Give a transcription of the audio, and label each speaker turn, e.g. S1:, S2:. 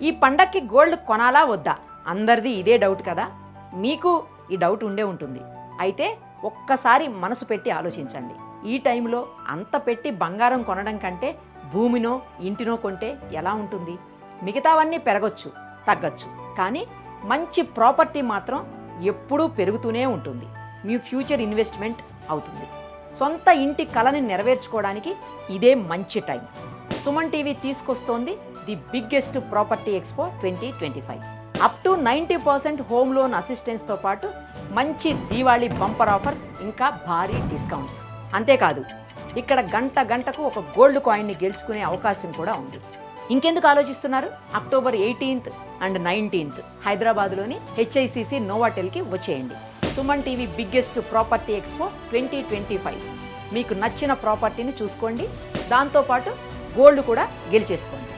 S1: ఈ పండక్కి గోల్డ్ కొనాలా వద్దా? అందరిది ఇదే డౌట్ కదా. మీకు ఈ డౌట్ ఉండే ఉంటుంది. అయితే ఒక్కసారి మనసు పెట్టి ఆలోచించండి. ఈ టైంలో అంత పెట్టి బంగారం కొనడం కంటే భూమినో ఇంటినో కొంటే ఎలా ఉంటుంది? మిగతావన్నీ పెరగొచ్చు, తగ్గొచ్చు, కానీ మంచి ప్రాపర్టీ మాత్రం ఎప్పుడూ పెరుగుతూనే ఉంటుంది. మీ ఫ్యూచర్ ఇన్వెస్ట్మెంట్ అవుతుంది. సొంత ఇంటి కలని నెరవేర్చుకోవడానికి ఇదే మంచి టైం. సుమన్ టీవీ తీసుకొస్తోంది the biggest property expo 2025. Up to 90% home loan అసిస్టెన్స్తో పాటు మంచి దీవాళీ బంపర్ ఆఫర్స్, ఇంకా భారీ డిస్కౌంట్స్. అంతేకాదు, ఇక్కడ గంటకు ఒక గోల్డ్ కాయిన్ని గెలుచుకునే అవకాశం కూడా ఉంది. ఇంకెందుకు ఆలోచిస్తున్నారు? అక్టోబర్ 18th అండ్ 19th హైదరాబాద్లోని HICC నోవాటెల్కి వచ్చేయండి. Suman TV biggest property expo 2025. మీకు నచ్చిన ప్రాపర్టీని చూసుకోండి, దాంతోపాటు గోల్డ్ కూడా గెలిచేసుకోండి.